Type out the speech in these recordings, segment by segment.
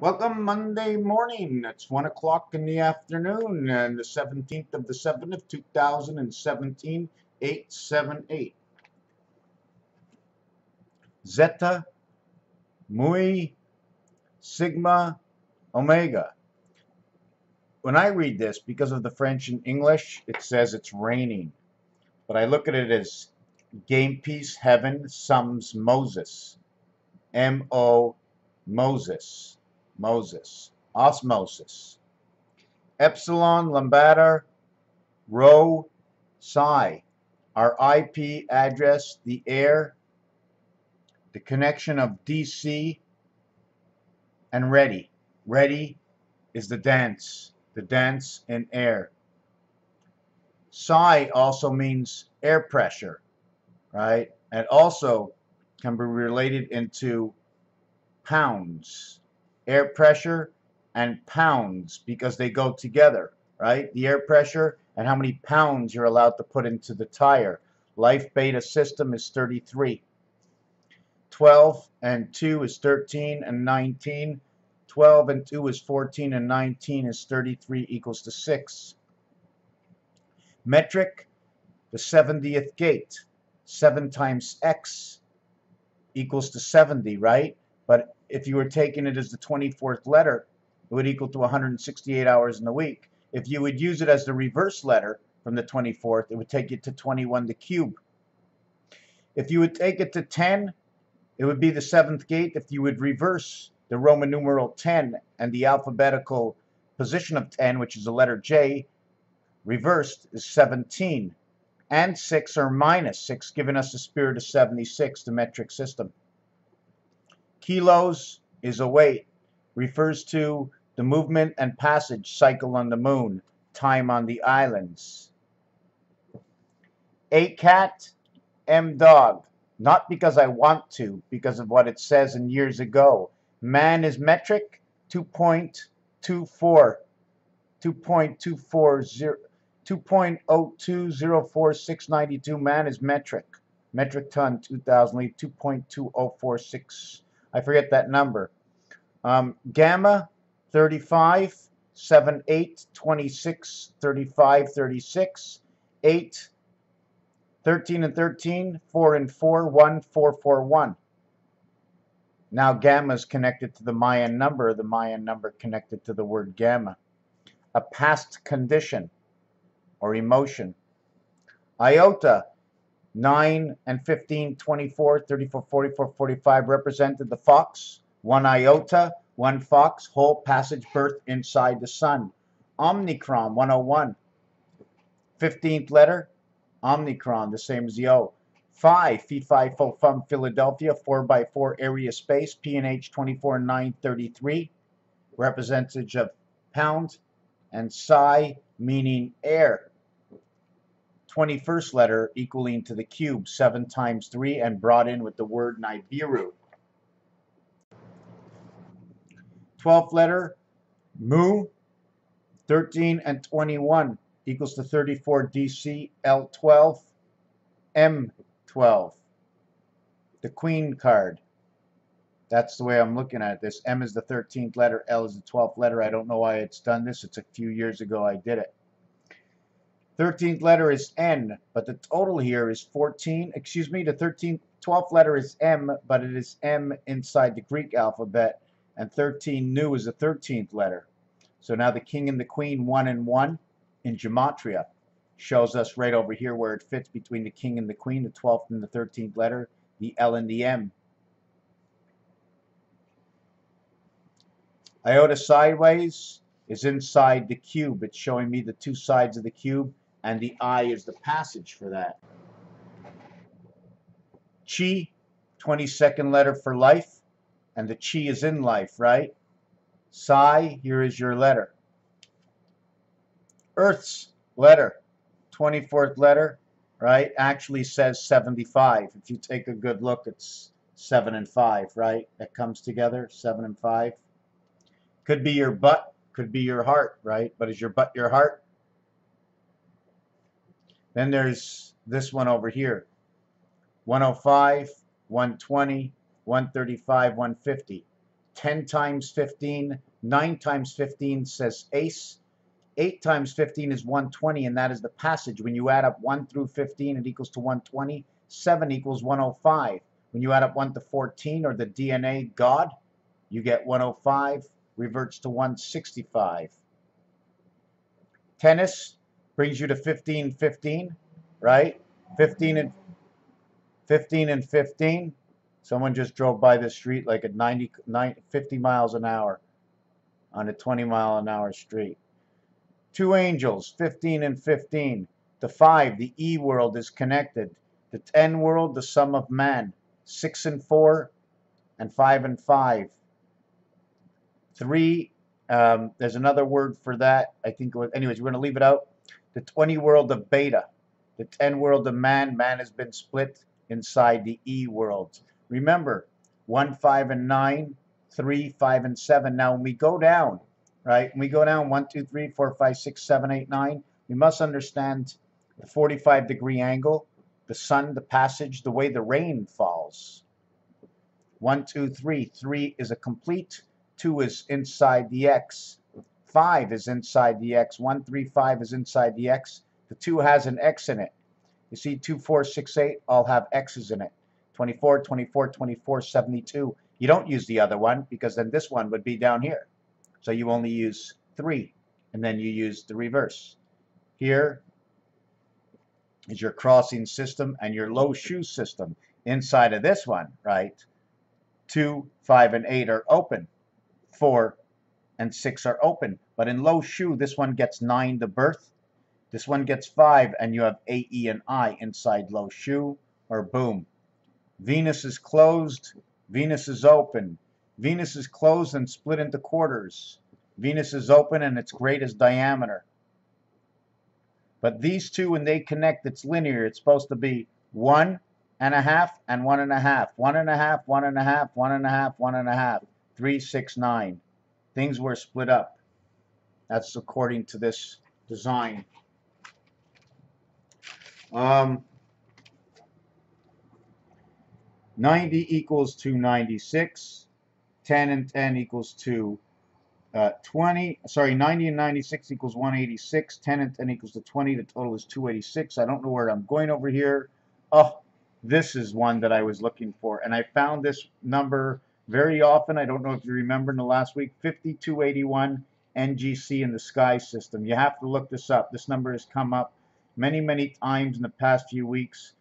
Welcome Monday morning. It's 1 o'clock in the afternoon and the 17th of the 7th, 2017, 878. Zeta, Mu, Sigma, Omega. When I read this, because of the French and English, it says it's raining. But I look at it as game piece, heaven, sums, Moses. M-O, Moses. Moses. Osmosis. Epsilon, Lambda, Rho, Psi. Our IP address, the air, the connection of DC, and ready. Ready is the dance in air. Psi also means air pressure, right? And also can be related into pounds. Air pressure and pounds, because they go together, right? The air pressure and how many pounds you're allowed to put into the tire. Life beta system is 33. 12 and 2 is 13 and 19. 12 and 2 is 14 and 19 is 33 equals to 6. Metric, the 70th gate. 7 times x equals to 70, right? But if you were taking it as the 24th letter, it would equal to 168 hours in the week. If you would use it as the reverse letter from the 24th, it would take you to 21 the cube. If you would take it to 10, it would be the 7th gate. If you would reverse the Roman numeral 10 and the alphabetical position of 10, which is the letter J, reversed is 17. And 6 or minus 6, giving us the spirit of 76, the metric system. Kilos is a weight, refers to the movement and passage cycle on the moon, time on the islands. A cat, M dog. Not because I want to, because of what it says in years ago. Man is metric, 2.24. 2.0204692. Man is metric. Metric ton, 2000, 2.2046. I forget that number. Gamma, 35, 7, 8, 26, 35, 36, 8, 13 and 13, 4 and 4, 1, 4, 4, 1. Now gamma is connected to the Mayan number connected to the word gamma. A past condition or emotion. Iota, 9 and 15, 24, 34, 44, 45 represented the fox. 1 iota, 1 fox, whole passage birth inside the sun. Omicron, 101. 15th letter, Omicron, the same as the O. 5, Phi Phi Fo Fum Philadelphia, 4x4 area space, PNH 24, 933, representative of pound, and Psi meaning air. 21st letter equaling to the cube, 7 times 3, and brought in with the word Nibiru. 12th letter, Mu, 13 and 21 equals to 34 DC, L12, M12. The Queen card. That's the way I'm looking at this. M is the 13th letter, L is the 12th letter. I don't know why it's done this. It's a few years ago I did it. 13th letter is N, but the total here is 14. Excuse me, the 12th letter is M, but it is M inside the Greek alphabet, and 13 Nu is the 13th letter. So now the king and the queen, 1 and 1 in gematria, shows us right over here where it fits between the king and the queen, the 12th and the 13th letter, the L and the M. Iota sideways is inside the cube. It's showing me the two sides of the cube, and the I is the passage for that. Chi, 22nd letter for life, and the chi is in life, right? Psi, here is your letter. Earth's letter, 24th letter, right, actually says 75. If you take a good look, it's 7 and 5, right? That comes together, 7 and 5. Could be your butt, could be your heart, right? But is your butt your heart? Then there's this one over here. 105, 120, 135, 150. 10 times 15, 9 times 15 says ace, 8 times 15 is 120, and that is the passage. When you add up 1 through 15, it equals to 120. 7 equals 105. When you add up 1 to 14, or the DNA God, you get 105, reverts to 165. Tennis brings you to 15, 15, right? 15 and 15. Someone just drove by the street like at 50 miles an hour on a 20-mile-an-hour street. Two angels, 15 and 15. The 5, the E world, is connected. The 10 world, the sum of man. 6 and 4, and 5 and 5. 3, there's another word for that. I think, anyways, we're going to leave it out. The 20 world of beta. The 10 world of man. Man has been split inside the E world. Remember, 1, 5, and 9, 3, 5, and 7. Now, when we go down, right, when we go down 1, 2, 3, 4, 5, 6, 7, 8, 9, we must understand the 45-degree angle, the sun, the passage, the way the rain falls. 1, 2, 3. 3 is a complete. 2 is inside the X. 5 is inside the X. 1, 3, 5 is inside the X. The 2 has an X in it. You see 2, 4, 6, 8 all have X's in it. 24, 24, 24, 72. You don't use the other one because then this one would be down here. So you only use 3, and then you use the reverse. Here is your crossing system and your low shoe system. Inside of this one, right, 2, 5, and 8 are open. 4 and 6 are open. But in low shoe, this one gets 9 to birth. This one gets 5, and you have A, E, and I inside low shoe, or boom. Venus is closed. Venus is open. Venus is closed and split into quarters. Venus is open and its greatest diameter. But these two, when they connect, it's linear. It's supposed to be 1 and a half and 1 and a half. 1 and a half, 1 and a half, 1 and a half, 1 and a half. 3, 6, 9. Things were split up. That's according to this design. 90 equals to 96. 10 and 10 equals to 20. Sorry, 90 and 96 equals 186. 10 and 10 equals to 20. The total is 286. I don't know where I'm going over here. Oh, this is one that I was looking for. And I found this number very often. I don't know if you remember in the last week. 5281 NGC in the sky system. You have to look this up. This number has come up many, many times in the past few weeks.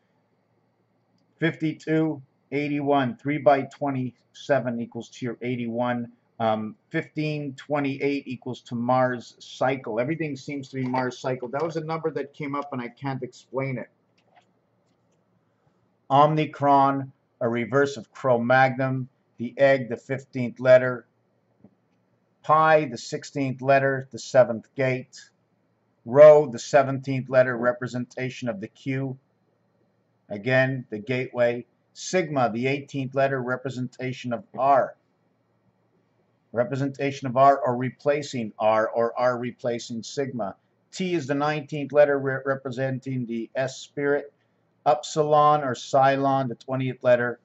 5281, 3 by 27 equals to your 81. 1528 equals to Mars cycle. Everything seems to be Mars cycle. That was a number that came up and I can't explain it. Omicron, a reverse of Cro-Magnon. The egg, the 15th letter. Pi, the 16th letter, the 7th gate. Rho, the 17th letter, representation of the Q. Again, the gateway. Sigma, the 18th letter, representation of R. Representation of R, or replacing R, or R replacing sigma. T is the 19th letter, representing the S spirit. Upsilon or Psilon, the 20th letter.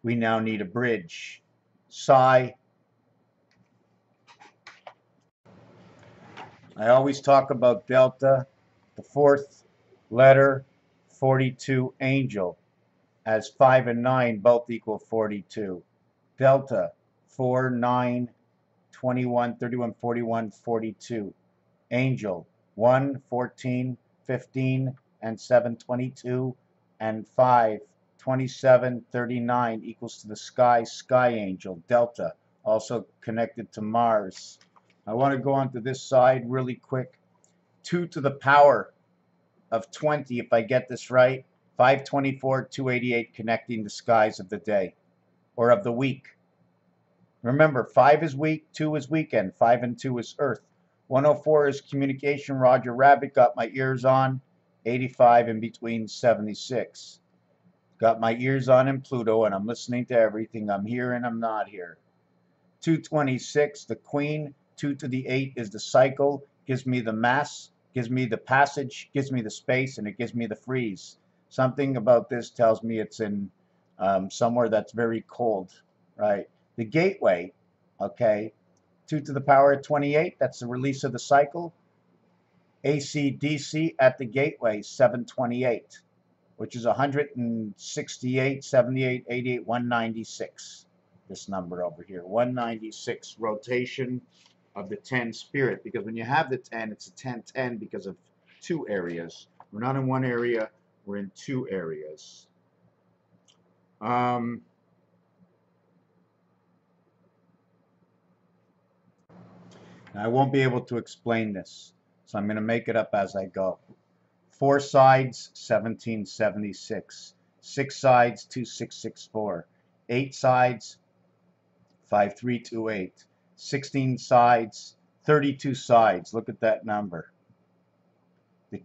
We now need a bridge. Psi. I always talk about delta, the 4th letter, 42 angel, as 5 and 9 both equal 42. Delta, 4, 9, 21, 31, 41, 42. Angel, 1, 14, 15, and 7, 22, and 5, 27, 39 equals to the sky angel. Delta, also connected to Mars. I want to go on to this side really quick. 2 to the power of 20, if I get this right. 524, 288, connecting the skies of the day, or of the week. Remember, 5 is week, 2 is weekend, 5 and 2 is Earth. 104 is communication. Roger Rabbit, got my ears on. 85 in between 76. Got my ears on in Pluto, and I'm listening to everything. I'm here and I'm not here. 226, the Queen. 2 to the 8 is the cycle. Gives me the mass, gives me the passage, gives me the space, and it gives me the freeze. Something about this tells me it's in somewhere that's very cold, right? The gateway, okay, 2 to the power of 28, that's the release of the cycle. AC DC at the gateway, 728, which is 168, 78, 88, 196. This number over here, 196 rotation of the 10 spirit, because when you have the 10, it's a 10-10 because of two areas. We're not in one area, we're in two areas. I won't be able to explain this, so I'm going to make it up as I go. 4 sides, 1776. 6 sides, 2664. 8 sides, 5328. 16 sides, 32 sides. Look at that number. The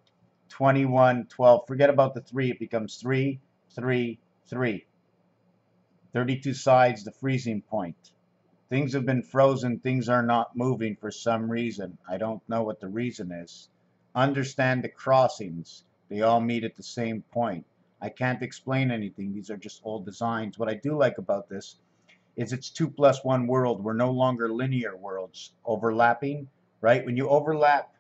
21, 12. Forget about the 3. It becomes 3, 3, 3. 32 sides, the freezing point. Things have been frozen. Things are not moving for some reason. I don't know what the reason is. Understand the crossings. They all meet at the same point. I can't explain anything. These are just old designs. What I do like about this is it's 2 + 1 world. We're no longer linear worlds overlapping, right? When you overlap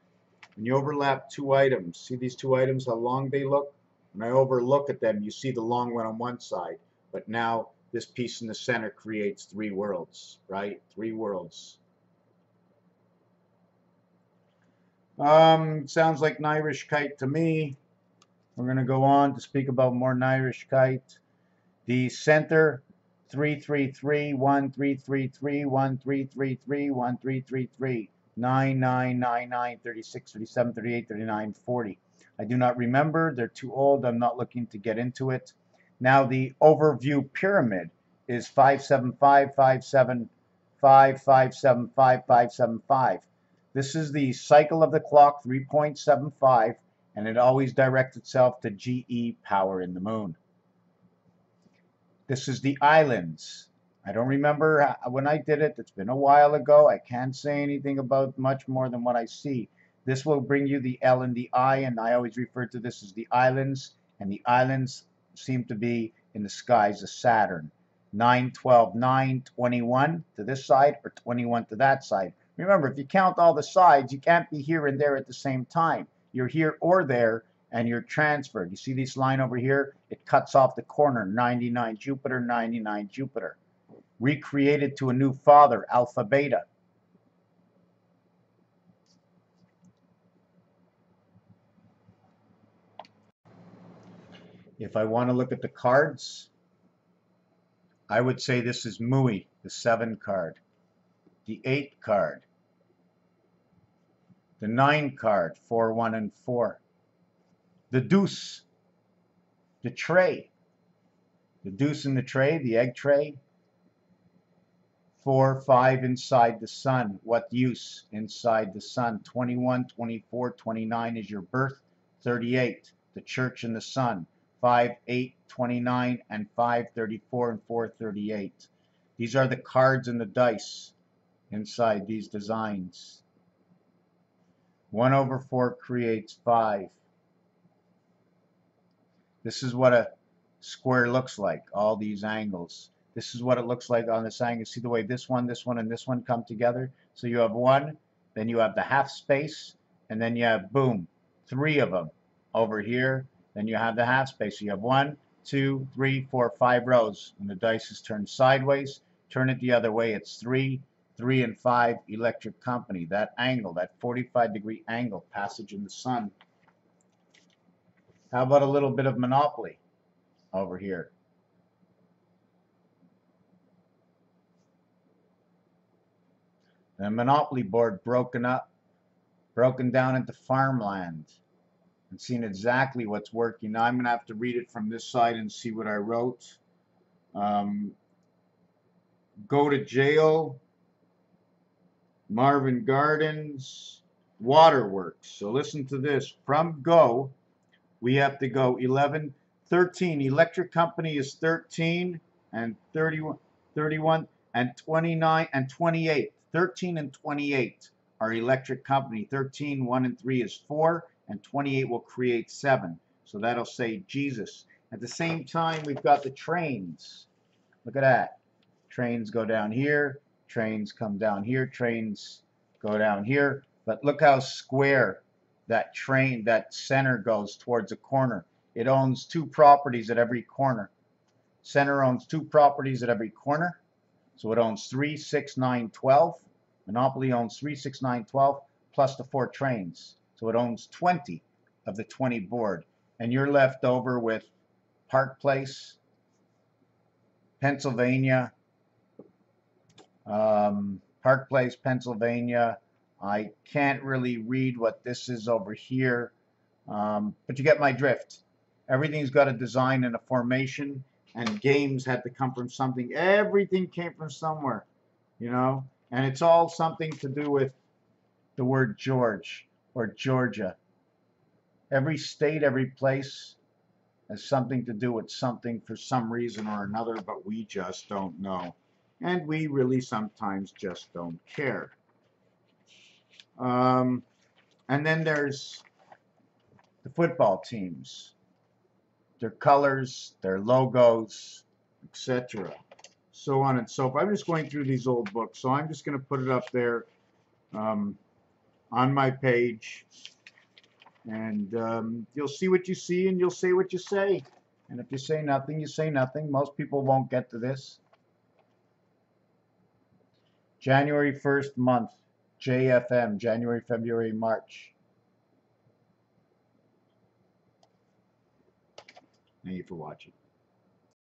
two items, see these two items, how long they look? When I overlook at them, you see the long one on one side. But now this piece in the center creates 3 worlds, right? 3 worlds. Sounds like Nairish-kite to me. We're going to go on to speak about more Nairish-kite. The center, 333, 1333, 1333, 1333, 9999, 36, 37, 38, 39, 40. I do not remember. They're too old. I'm not looking to get into it. Now the overview pyramid is 575, 575, 575, 575. This is the cycle of the clock, 3.75, and it always directs itself to GE power in the moon. This is the islands. I don't remember when I did it. It's been a while ago. I can't say anything about much more than what I see. This will bring you the L and the I, and I always refer to this as the islands, and the islands seem to be in the skies of Saturn. 9, 12, 9, 21 to this side or 21 to that side. Remember, if you count all the sides, you can't be here and there at the same time. You're here or there, and you're transferred. You see this line over here? It cuts off the corner, 99 Jupiter, 99 Jupiter. Recreated to a new father, Alpha Beta. If I want to look at the cards, I would say this is Mui, the 7 card, the 8 card, the 9 card, 4, 1, and 4, the deuce, the tray, the deuce in the tray, the egg tray, 4, 5 inside the sun. What use inside the sun? 21, 24, 29 is your birth, 38, the church and the sun, 5, 8, 29, and 5, 34, and 4, 38. These are the cards and the dice inside these designs. 1/4 creates 5. This is what a square looks like, all these angles. This is what it looks like on this angle. See the way this one, and this one come together? So you have 1, then you have the half space, and then you have, boom, 3 of them over here. Then you have the half space. So you have 1, 2, 3, 4, 5 rows. When the dice is turned sideways, turn it the other way. It's 3, 3, and 5 electric company. That angle, that 45-degree angle, passage in the sun. How about a little bit of Monopoly over here? The Monopoly board broken down into farmland, and seeing exactly what's working. Now I'm going to have to read it from this side and see what I wrote. Go to jail, Marvin Gardens, Waterworks. So listen to this. From go, we have to go 11, 13. Electric company is 13 and 31, 31 and 29 and 28. 13 and 28 are electric company. 13, 1 and 3 is 4, and 28 will create 7. So that'll say Jesus. At the same time, we've got the trains. Look at that. Trains go down here, trains come down here, trains go down here. But look how square that train, that center goes towards a corner. It owns two properties at every corner. Center owns two properties at every corner. So it owns 3, 6, 9, 12. Monopoly owns 3, 6, 9, 12 plus the 4 trains. So it owns 20 of the 20 board. And you're left over with Park Place, Pennsylvania, Park Place, Pennsylvania. I can't really read what this is over here, but you get my drift. Everything's got a design and a formation, and games had to come from something. Everything came from somewhere, you know, and it's all something to do with the word George or Georgia. Every state, every place has something to do with something for some reason or another, but we just don't know. And we really sometimes just don't care. And then there's the football teams, their colors, their logos, etc. So on and so forth. I'm just going through these old books, so I'm just going to put it up there on my page. And you'll see what you see, and you'll say what you say. And if you say nothing, you say nothing. Most people won't get to this. January 1st month, JFM, January, February, March. Thank you for watching.